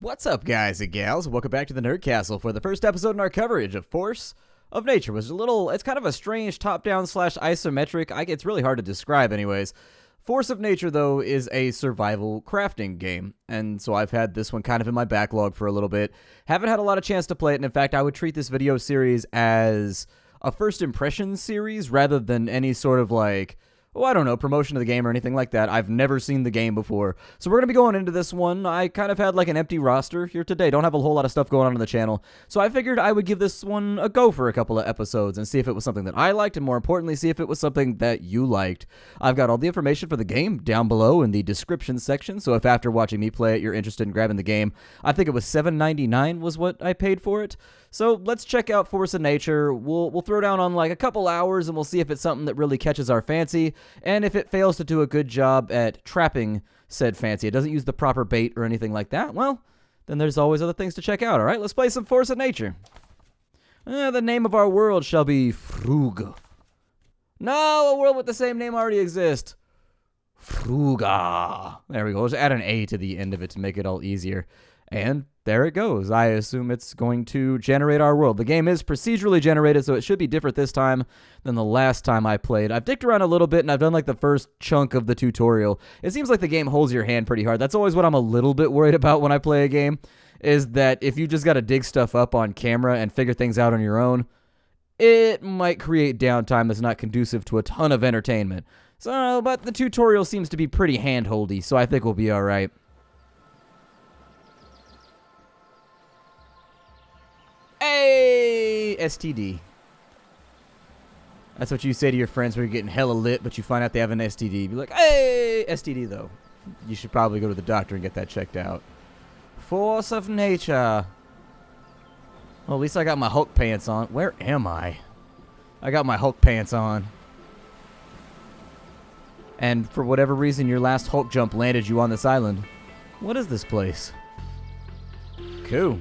What's up, guys and gals? Welcome back to the Nerd Castle for the first episode in our coverage of Force of Nature. It's kind of a strange top-down / isometric. It's really hard to describe anyways. Force of Nature, though, is a survival crafting game, and so I've had this one kind of in my backlog for a little bit. Haven't had a lot of chance to play it, and in fact, I would treat this video series as a first impression series rather than any sort of promotion of the game or anything like that. I've never seen the game before. So we're going to be going into this one. I kind of had like an empty roster here today. Don't have a whole lot of stuff going on the channel. So I figured I would give this one a go for a couple of episodes and see if it was something that I liked, and more importantly, see if it was something that you liked. I've got all the information for the game down below in the description section. So if after watching me play it, you're interested in grabbing the game, I think it was $7.99 was what I paid for it. So let's check out Force of Nature. We'll throw down on like a couple hours and we'll see if it's something that really catches our fancy. And if it fails to do a good job at trapping said fancy, it doesn't use the proper bait or anything like that, well, then there's always other things to check out, alright? Let's play some Force of Nature. The name of our world shall be Frug. No, a world with the same name already exists. Fruga. There we go. Let's add an A to the end of it to make it all easier. And there it goes. I assume it's going to generate our world. The game is procedurally generated, so it should be different this time than the last time I played. I've dicked around a little bit, and I've done like the first chunk of the tutorial. It seems like the game holds your hand pretty hard. That's always what I'm a little bit worried about when I play a game, is that if you just got to dig stuff up on camera and figure things out on your own, it might create downtime that's not conducive to a ton of entertainment. So, but the tutorial seems to be pretty hand-holdy, so I think we'll be alright. Hey, STD. That's what you say to your friends when you're getting hella lit, but you find out they have an STD. Be like, hey, STD though. You should probably go to the doctor and get that checked out. Force of Nature. Well, at least I got my Hulk pants on. Where am I? I got my Hulk pants on. And for whatever reason, your last Hulk jump landed you on this island. What is this place? Cool.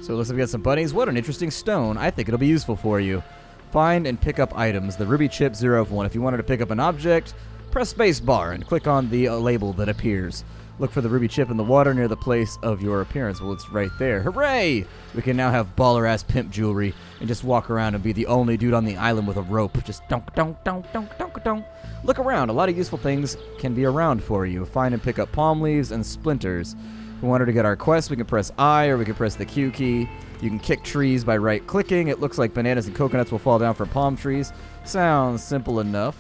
So it looks like we got some bunnies. What an interesting stone. I think it'll be useful for you. Find and pick up items. The ruby chip 0 of 1. If you wanted to pick up an object, press space bar and click on the label that appears. Look for the ruby chip in the water near the place of your appearance. Well, it's right there. Hooray! We can now have baller-ass pimp jewelry and just walk around and be the only dude on the island with a rope. Just donk, donk, donk, donk, donk, donk. Look around. A lot of useful things can be around for you. Find and pick up palm leaves and splinters. If we wanted to get our quest, we can press I or we can press the Q key. You can kick trees by right-clicking. It looks like bananas and coconuts will fall down from palm trees. Sounds simple enough.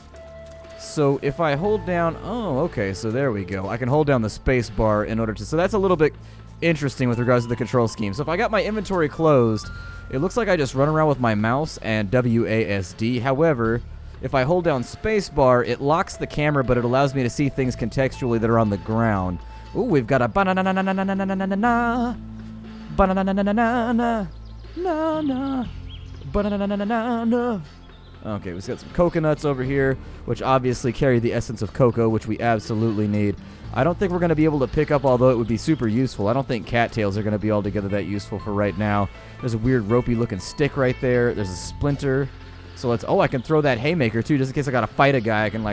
So if I hold down... Oh, okay, so there we go. I can hold down the space bar in order to... So that's a little bit interesting with regards to the control scheme. So if I got my inventory closed, it looks like I just run around with my mouse and WASD. However, if I hold down space bar, it locks the camera, but it allows me to see things contextually that are on the ground. Ooh, we've got a banana-na-na-na-na-na-na-na-na. Banana-na-na-na-na-na. Na-na. Banana-na-na-na-na-na. Okay, we've got some coconuts over here, which obviously carry the essence of cocoa, which we absolutely need. I don't think we're going to be able to pick up, although it would be super useful. I don't think cattails are going to be altogether that useful for right now. There's a weird ropey-looking stick right there. There's a splinter. So let's... Oh, I can throw that haymaker, too, just in case I got to fight a guy. I can,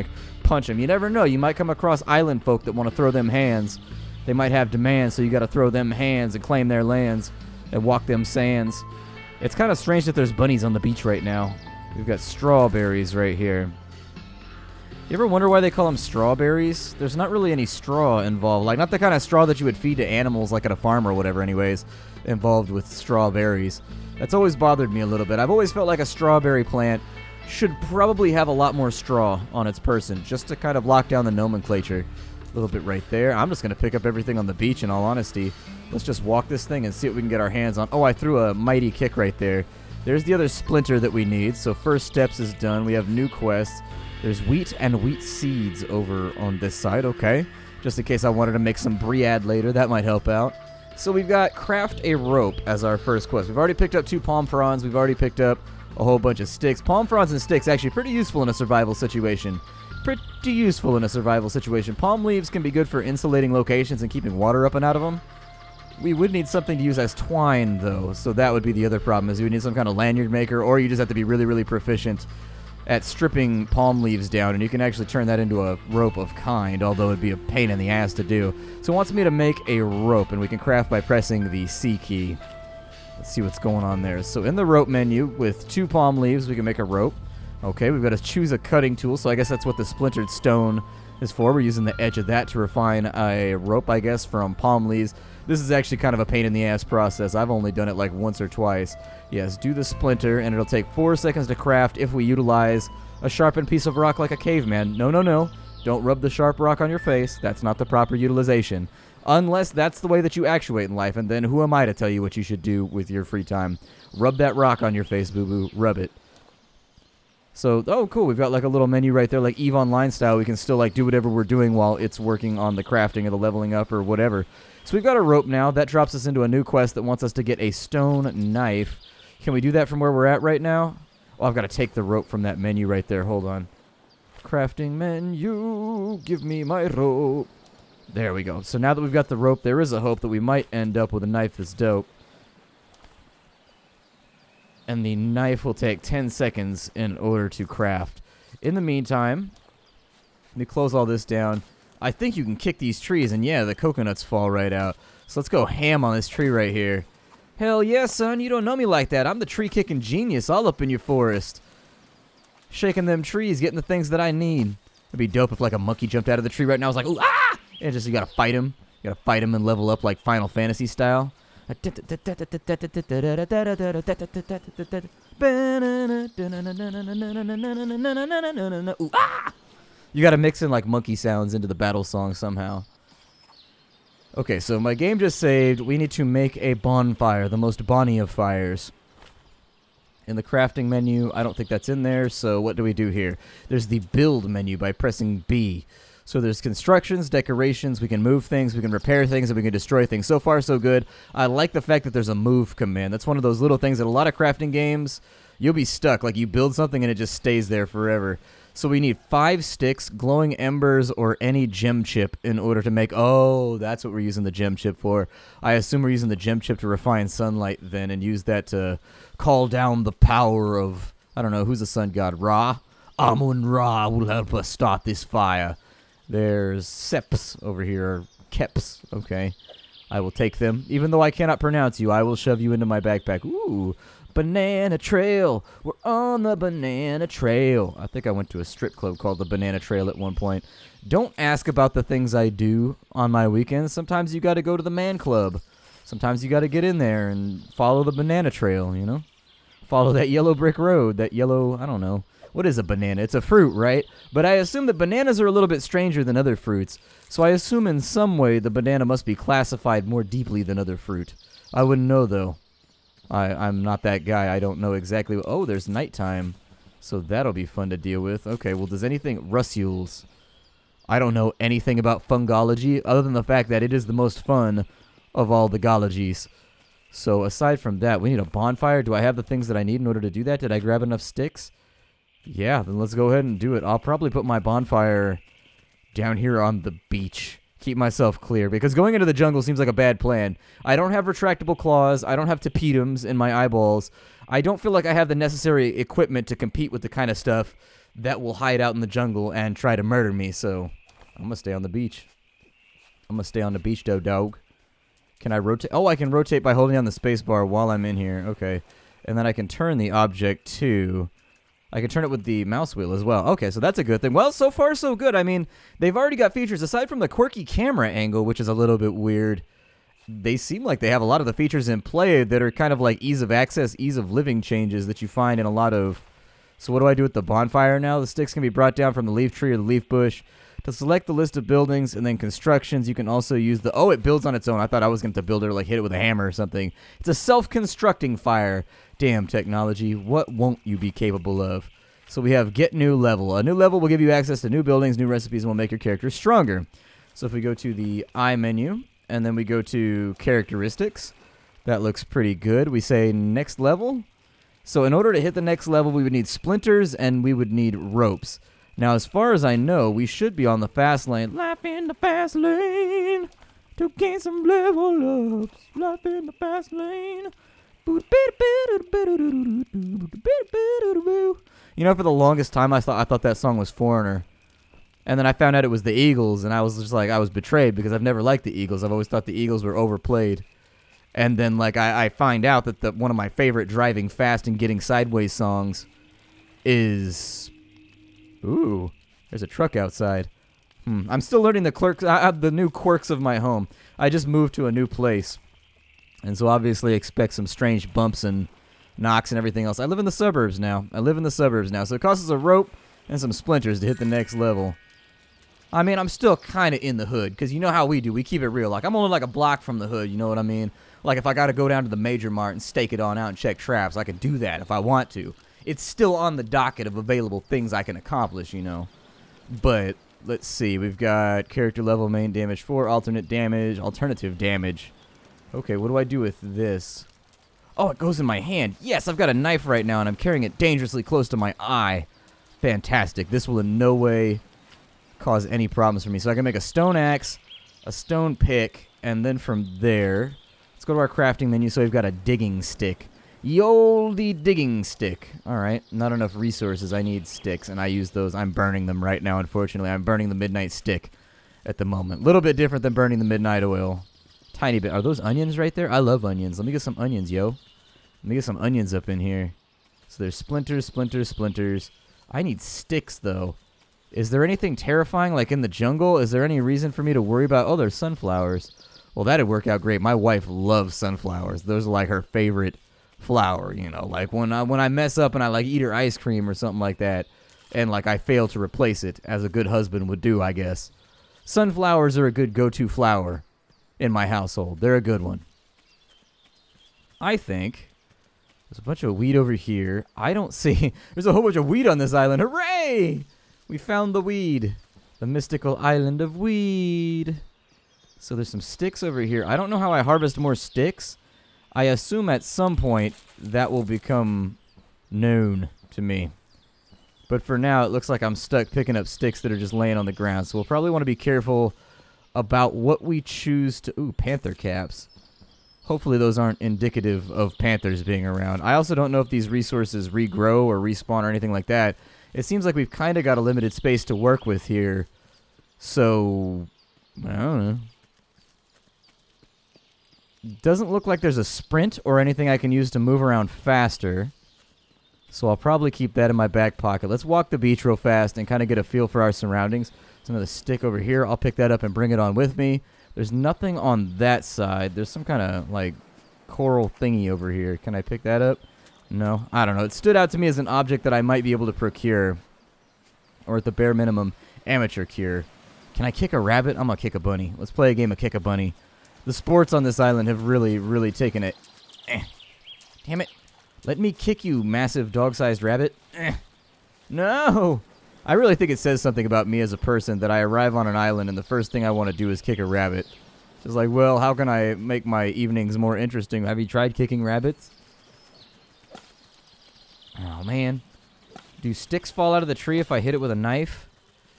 punch him. You never know. You might come across island folk that want to throw them hands. They might have demands, so you got to throw them hands and claim their lands and walk them sands. It's kind of strange that there's bunnies on the beach right now. We've got strawberries right here. You ever wonder why they call them strawberries? There's not really any straw involved. Not the kind of straw that you would feed to animals like at a farm or whatever anyways, involved with strawberries. That's always bothered me a little bit. I've always felt like a strawberry plant should probably have a lot more straw on its person, just to kind of lock down the nomenclature. A little bit right there. I'm just going to pick up everything on the beach, in all honesty. Let's just walk this thing and see what we can get our hands on. Oh, I threw a mighty kick right there. There's the other splinter that we need. So first steps is done. We have new quests. There's wheat and wheat seeds over on this side. Okay. Just in case I wanted to make some briad later. That might help out. So we've got craft a rope as our first quest. We've already picked up 2 palm fronds. We've already picked up a whole bunch of sticks. Palm fronds and sticks actually pretty useful in a survival situation. Pretty useful in a survival situation. Palm leaves can be good for insulating locations and keeping water up and out of them. We would need something to use as twine, though, so that would be the other problem, is you would need some kind of lanyard maker, or you just have to be really, really proficient at stripping palm leaves down, and you can actually turn that into a rope of kind, although it'd be a pain in the ass to do. So it wants me to make a rope, and we can craft by pressing the C key. Let's see what's going on there. So in the rope menu, with 2 palm leaves, we can make a rope. Okay, we've got to choose a cutting tool, so I guess that's what the splintered stone is for. We're using the edge of that to refine a rope, I guess, from palm leaves. This is actually kind of a pain in the ass process. I've only done it like once or twice. Yes, do the splinter, and it'll take 4 seconds to craft if we utilize a sharpened piece of rock like a caveman. No, no, no. Don't rub the sharp rock on your face. That's not the proper utilization. Unless that's the way that you actuate in life, and then who am I to tell you what you should do with your free time? Rub that rock on your face, boo-boo. Rub it. So, oh, cool. We've got like a little menu right there, like EVE Online style. We can still like do whatever we're doing while it's working on the crafting or the leveling up or whatever. So we've got a rope now. That drops us into a new quest that wants us to get a stone knife. Can we do that from where we're at right now? Oh, I've got to take the rope from that menu right there. Hold on. Crafting menu. Give me my rope. There we go. So now that we've got the rope, there is a hope that we might end up with a knife that's dope. And the knife will take 10 seconds in order to craft. In the meantime, let me close all this down. I think you can kick these trees, and yeah, the coconuts fall right out. So let's go ham on this tree right here. Hell yeah, son, you don't know me like that. I'm the tree-kicking genius all up in your forest. Shaking them trees, getting the things that I need. It'd be dope if like a monkey jumped out of the tree right now. I was like, ooh, ah! And just you gotta fight him. You gotta fight him and level up like Final Fantasy style. You gotta mix in like monkey sounds into the battle song somehow. Okay, so my game just saved. We need to make a bonfire, the most bonny of fires. In the crafting menu, I don't think that's in there, so what do we do here? There's the build menu by pressing B. So there's constructions, decorations, we can move things, we can repair things, and we can destroy things. So far, so good. I like the fact that there's a move command. That's one of those little things that a lot of crafting games, you'll be stuck. Like, you build something and it just stays there forever. So we need 5 sticks, glowing embers, or any gem chip in order to make... Oh, that's what we're using the gem chip for. I assume we're using the gem chip to refine sunlight then and use that to call down the power of... I don't know, who's the sun god? Ra? Amun-Ra will help us start this fire. There's Seps over here, or Keps, okay. I will take them. Even though I cannot pronounce you, I will shove you into my backpack. Ooh, banana trail. We're on the banana trail. I think I went to a strip club called the Banana Trail at one point. Don't ask about the things I do on my weekends. Sometimes you got to go to the man club. Sometimes you got to get in there and follow the banana trail, you know? Follow that yellow brick road, that yellow, I don't know. What is a banana? It's a fruit, right? But I assume that bananas are a little bit stranger than other fruits. So I assume in some way the banana must be classified more deeply than other fruit. I wouldn't know, though. I'm not that guy. I don't know exactly. Oh, there's nighttime. So that'll be fun to deal with. Okay, well, does anything... Russules. I don't know anything about fungology other than the fact that it is the most fun of all the gologies. So aside from that, we need a bonfire. Do I have the things that I need in order to do that? Did I grab enough sticks? Yeah, then let's go ahead and do it. I'll probably put my bonfire down here on the beach. Keep myself clear, because going into the jungle seems like a bad plan. I don't have retractable claws. I don't have tapetums in my eyeballs. I don't feel like I have the necessary equipment to compete with the kind of stuff that will hide out in the jungle and try to murder me, so I'm going to stay on the beach. I'm going to stay on the beach, though, dog. Can I rotate? Oh, I can rotate by holding down the space bar while I'm in here. Okay. And then I can turn the object to... I can turn it with the mouse wheel as well. Okay, so that's a good thing. Well, so far so good. I mean, they've already got features. Aside from the quirky camera angle, which is a little bit weird, they seem like they have a lot of the features in play that are kind of like ease of access, ease of living changes that you find in a lot of... So what do I do with the bonfire now? The sticks can be brought down from the leaf tree or the leaf bush. To select the list of buildings and then constructions, you can also use the... Oh, it builds on its own. I thought I was going to build it or like hit it with a hammer or something. It's a self-constructing fire. Damn technology, what won't you be capable of? So we have get new level. A new level will give you access to new buildings, new recipes, and will make your character stronger. So if we go to the I menu, and then we go to characteristics, that looks pretty good. We say next level. So in order to hit the next level, we would need splinters, and we would need ropes. Now, as far as I know, we should be on the fast lane. Life in the fast lane to gain some level ups. Life in the fast lane. You You know, for the longest time, I thought that song was Foreigner. And then I found out it was the Eagles, and I was just like, I was betrayed because I've never liked the Eagles. I've always thought the Eagles were overplayed. And then, like, I find out that one of my favorite driving fast and getting sideways songs is... Ooh, there's a truck outside. I'm still learning the new quirks of my home. I just moved to a new place. And so obviously expect some strange bumps and knocks and everything else. I live in the suburbs now. So it costs us a rope and some splinters to hit the next level. I mean, I'm still kind of in the hood, because you know how we do. We keep it real. Like, I'm only like a block from the hood, you know what I mean? Like, if I got to go down to the Major Mart and stake it on out and check traps, I can do that if I want to. It's still on the docket of available things I can accomplish, you know. But, let's see. We've got character level, main damage 4, alternative damage. Okay, what do I do with this? Oh, it goes in my hand. Yes, I've got a knife right now, and I'm carrying it dangerously close to my eye. Fantastic. This will in no way cause any problems for me. So I can make a stone axe, a stone pick, and then from there, let's go to our crafting menu. So we've got a digging stick. Yoldy digging stick. Alright, not enough resources. I need sticks, and I use those. I'm burning them right now, unfortunately. I'm burning the midnight stick at the moment. A little bit different than burning the midnight oil. Tiny bit. Are those onions right there? I love onions. Let me get some onions, yo. Let me get some onions up in here. So there's splinters. I need sticks, though. Is there anything terrifying, like in the jungle? Is there any reason for me to worry about... Oh, there's sunflowers. Well, that'd work out great. My wife loves sunflowers. Those are like her favorite flower, you know. Like when I mess up and I like eat her ice cream or something like that, and like I fail to replace it, as a good husband would do, I guess. Sunflowers are a good go-to flower in my household. They're a good one. I think... There's a bunch of weed over here. I don't see... There's a whole bunch of weed on this island. Hooray! We found the weed. The mystical island of weed. So there's some sticks over here. I don't know how I harvest more sticks. I assume at some point that will become known to me. But for now, it looks like I'm stuck picking up sticks that are just laying on the ground. So we'll probably want to be careful about what we choose to... Ooh, panther caps. Hopefully those aren't indicative of panthers being around. I also don't know if these resources regrow or respawn or anything like that. It seems like we've kind of got a limited space to work with here. So, I don't know. Doesn't look like there's a sprint or anything I can use to move around faster. So I'll probably keep that in my back pocket. Let's walk the beach real fast and kind of get a feel for our surroundings. There's another stick over here. I'll pick that up and bring it on with me. There's nothing on that side. There's some kind of, like, coral thingy over here. Can I pick that up? No, I don't know. It stood out to me as an object that I might be able to procure. Or at the bare minimum, amateur cure. Can I kick a rabbit? I'm going to kick a bunny. Let's play a game of kick a bunny. The sports on this island have really, really taken it. Damn it. Let me kick you, massive dog-sized rabbit. No! I really think it says something about me as a person that I arrive on an island and the first thing I want to do is kick a rabbit. It's like, well, how can I make my evenings more interesting? Have you tried kicking rabbits? Oh, man. Do sticks fall out of the tree if I hit it with a knife?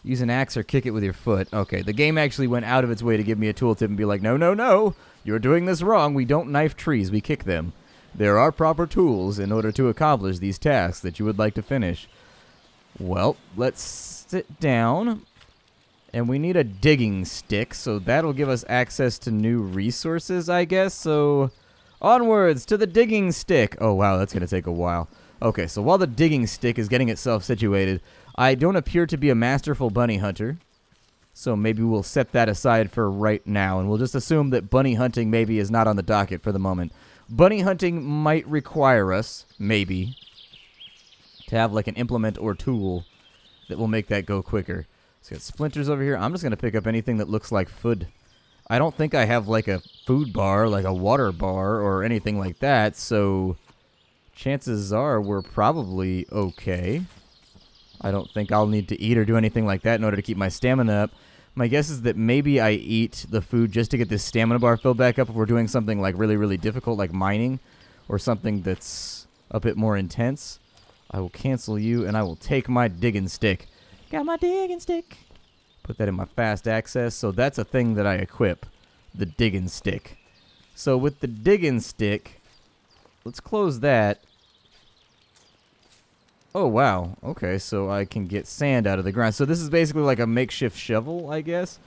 Use an axe or kick it with your foot. Okay, the game actually went out of its way to give me a tooltip and be like, no, no, no. You're doing this wrong. We don't knife trees. We kick them. There are proper tools in order to accomplish these tasks that you would like to finish. Well, let's sit down. And we need a digging stick, so that'll give us access to new resources, I guess. So, onwards to the digging stick. Oh, wow, that's going to take a while. Okay, so while the digging stick is getting itself situated, I don't appear to be a masterful bunny hunter. So maybe we'll set that aside for right now, and we'll just assume that bunny hunting maybe is not on the docket for the moment. Bunny hunting might require us, maybe, to have like an implement or tool that will make that go quicker. So got splinters over here. I'm just going to pick up anything that looks like food. I don't think I have like a food bar, like a water bar or anything like that, so chances are we're probably okay. I don't think I'll need to eat or do anything like that in order to keep my stamina up. My guess is that maybe I eat the food just to get this stamina bar filled back up if we're doing something like really, really difficult like mining or something that's a bit more intense. I will cancel you and I will take my digging stick. Got my digging stick. Put that in my fast access. So that's a thing that I equip. The digging stick. So with the digging stick, let's close that. Oh, wow. Okay, so I can get sand out of the ground. So this is basically like a makeshift shovel, I guess.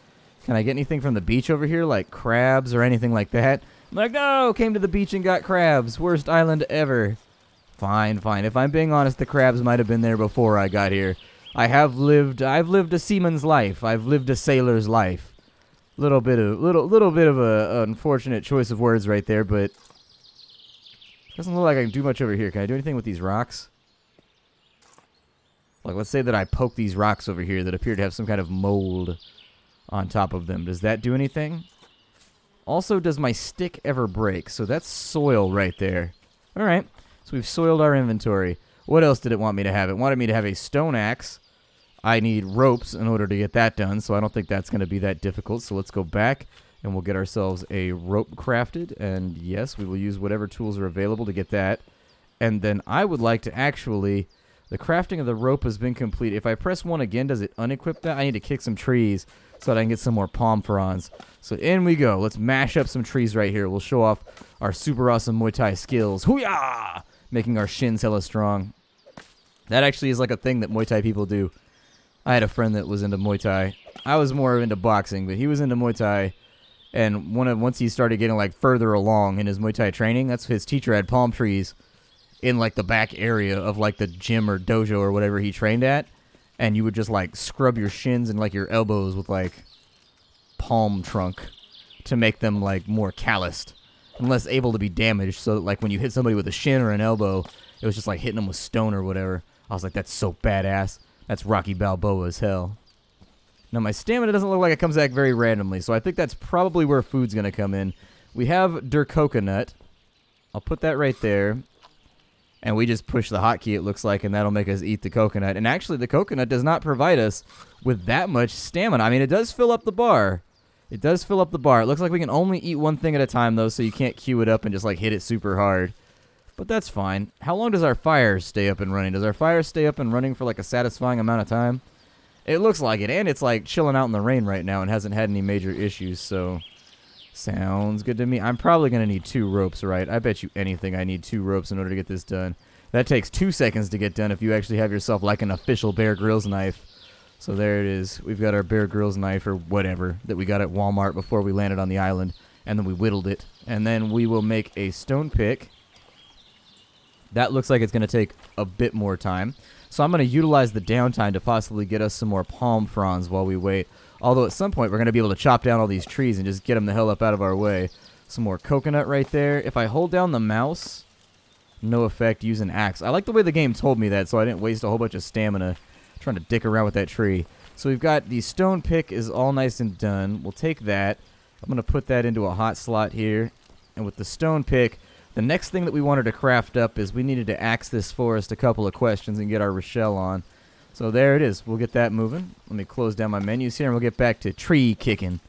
Can I get anything from the beach over here, like crabs or anything like that? I'm like, no, came to the beach and got crabs. Worst island ever. Fine, fine. If I'm being honest, the crabs might have been there before I got here. I've lived a seaman's life. I've lived a sailor's life. Little bit of a unfortunate choice of words right there, but doesn't look like I can do much over here. Can I do anything with these rocks? Like, let's say that I poke these rocks over here that appear to have some kind of mold on top of them. Does that do anything? Also, does my stick ever break? So that's soil right there. All right. So we've soiled our inventory. What else did it want me to have? It wanted me to have a stone axe. I need ropes in order to get that done, so I don't think that's going to be that difficult. So let's go back, and we'll get ourselves a rope crafted. And yes, we will use whatever tools are available to get that. And then I would like to actually... The crafting of the rope has been complete. If I press 1 again, does it unequip that? I need to kick some trees so that I can get some more palm fronds. So in we go. Let's mash up some trees right here. We'll show off our super awesome Muay Thai skills. Hoo-yah! Making our shins hella strong. That actually is like a thing that Muay Thai people do. I had a friend that was into Muay Thai. I was more into boxing, but he was into Muay Thai. And once he started getting like further along in his Muay Thai training, that's his teacher had palm trees in like the back area of like the gym or dojo or whatever he trained at, and you would just like scrub your shins and like your elbows with like palm trunk to make them like more calloused and less able to be damaged, so that like when you hit somebody with a shin or an elbow, it was just like hitting them with stone or whatever. I was like, that's so badass. That's Rocky Balboa as hell. Now my stamina doesn't look like it comes back very randomly, so I think that's probably where food's gonna come in. We have der coconut. I'll put that right there. And we just push the hotkey, it looks like, and that'll make us eat the coconut. And actually, the coconut does not provide us with that much stamina. I mean, it does fill up the bar. It does fill up the bar. It looks like we can only eat one thing at a time, though, so you can't queue it up and just, like, hit it super hard. But that's fine. How long does our fire stay up and running? Does our fire stay up and running for, like, a satisfying amount of time? It looks like it, and it's, like, chilling out in the rain right now and hasn't had any major issues, so... Sounds good to me. I'm probably going to need 2 ropes, right? I bet you anything I need 2 ropes in order to get this done. That takes 2 seconds to get done if you actually have yourself like an official Bear Grylls knife. So there it is. We've got our Bear Grylls knife or whatever that we got at Walmart before we landed on the island. And then we whittled it. And then we will make a stone pick. That looks like it's going to take a bit more time. So I'm going to utilize the downtime to possibly get us some more palm fronds while we wait. Although at some point we're going to be able to chop down all these trees and just get them the hell up out of our way. Some more coconut right there. If I hold down the mouse, no effect, use an axe. I like the way the game told me that, so I didn't waste a whole bunch of stamina trying to dick around with that tree. So we've got the stone pick is all nice and done. We'll take that. I'm going to put that into a hot slot here. And with the stone pick, the next thing that we wanted to craft up is we needed to axe this forest a couple of questions and get our Rochelle on. So there it is. We'll get that moving. Let me close down my menus here, and we'll get back to tree kicking,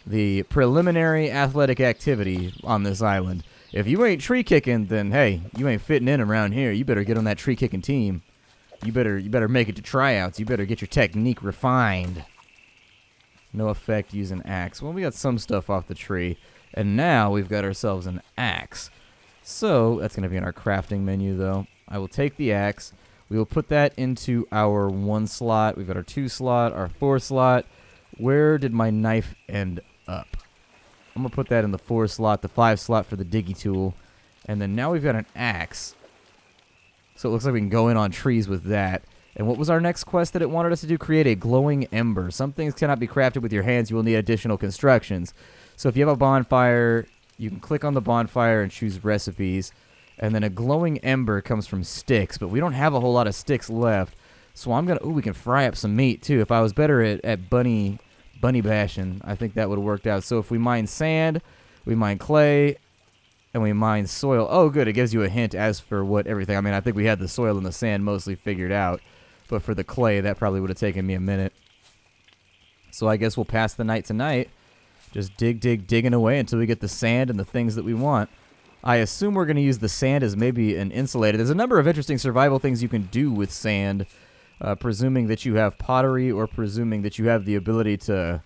the preliminary athletic activity on this island. If you ain't tree kicking, then hey, you ain't fitting in around here. You better get on that tree kicking team. You better make it to tryouts. You better get your technique refined. No effect, use an axe. Well, we got some stuff off the tree, and now we've got ourselves an axe. So that's going to be in our crafting menu, though. I will take the axe. We will put that into our 1 slot. We've got our 2 slot, our 4 slot. Where did my knife end up? I'm going to put that in the 4 slot, the 5 slot for the diggy tool. And then now we've got an axe. So it looks like we can go in on trees with that. And what was our next quest that it wanted us to do? Create a glowing ember. Some things cannot be crafted with your hands. You will need additional constructions. So if you have a bonfire, you can click on the bonfire and choose recipes. And then a glowing ember comes from sticks, but we don't have a whole lot of sticks left. So I'm going to... Ooh, we can fry up some meat, too. If I was better at bunny bashing, I think that would have worked out. So if we mine sand, we mine clay, and we mine soil. Oh, good. It gives you a hint as for what everything... I mean, I think we had the soil and the sand mostly figured out. But for the clay, that probably would have taken me a minute. So I guess we'll pass the night tonight. Just digging away until we get the sand and the things that we want. I assume we're going to use the sand as maybe an insulator. There's a number of interesting survival things you can do with sand, presuming that you have pottery or presuming that you have the ability to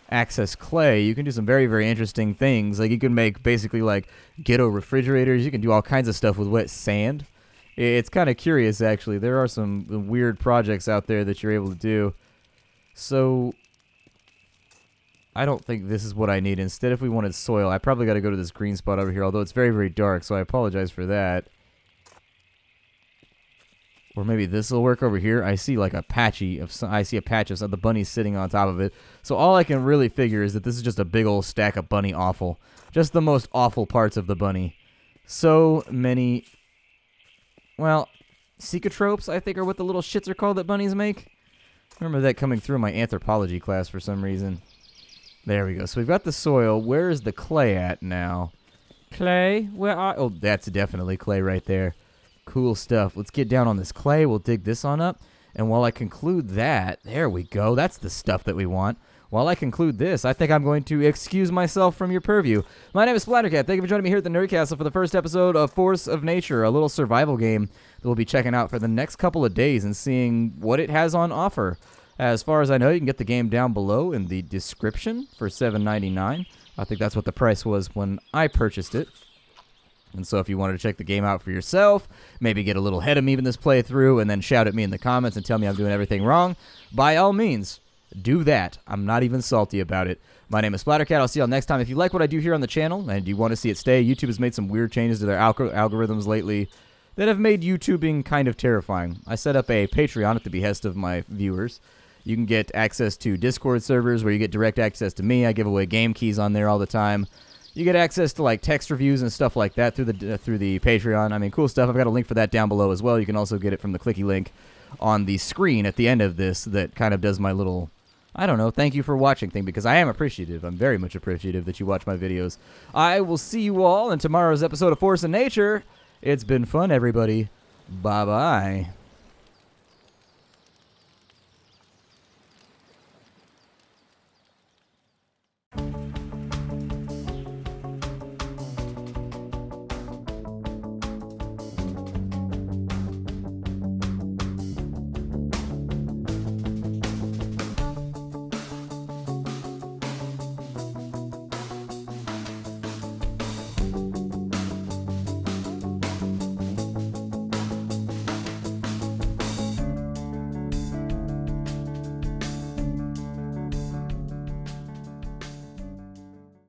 access clay. You can do some very, very interesting things. Like you can make basically like ghetto refrigerators. You can do all kinds of stuff with wet sand. It's kind of curious, actually. There are some weird projects out there that you're able to do. So I don't think this is what I need. Instead, if we wanted soil, I probably got to go to this green spot over here, although it's very, very dark, so I apologize for that. Or maybe this will work over here. I see like a patchy of I see a patch of the bunnies sitting on top of it. So all I can really figure is that this is just a big old stack of bunny offal. Just the most awful parts of the bunny. So many, well, secatropes, I think, are what the little shits are called that bunnies make. I remember that coming through my anthropology class for some reason. There we go. So we've got the soil. Where is the clay at now? Clay? Where are... Oh, that's definitely clay right there. Cool stuff. Let's get down on this clay. We'll dig this on up. And while I conclude that... There we go. That's the stuff that we want. While I conclude this, I think I'm going to excuse myself from your purview. My name is Splattercat. Thank you for joining me here at the Nerd Castle for the first episode of Force of Nature, a little survival game that we'll be checking out for the next couple of days and seeing what it has on offer. As far as I know, you can get the game down below in the description for $7.99. I think that's what the price was when I purchased it. And so if you wanted to check the game out for yourself, maybe get a little ahead of me in this playthrough, and then shout at me in the comments and tell me I'm doing everything wrong, by all means, do that. I'm not even salty about it. My name is Splattercat. I'll see y'all next time. If you like what I do here on the channel and you want to see it stay, YouTube has made some weird changes to their algorithms lately that have made YouTubing kind of terrifying. I set up a Patreon at the behest of my viewers. You can get access to Discord servers where you get direct access to me. I give away game keys on there all the time. You get access to like text reviews and stuff like that through the Patreon. I mean, cool stuff. I've got a link for that down below as well. You can also get it from the clicky link on the screen at the end of this that kind of does my little, I don't know, thank you for watching thing, because I am appreciative. I'm very much appreciative that you watch my videos. I will see you all in tomorrow's episode of Force of Nature. It's been fun, everybody. Bye-bye.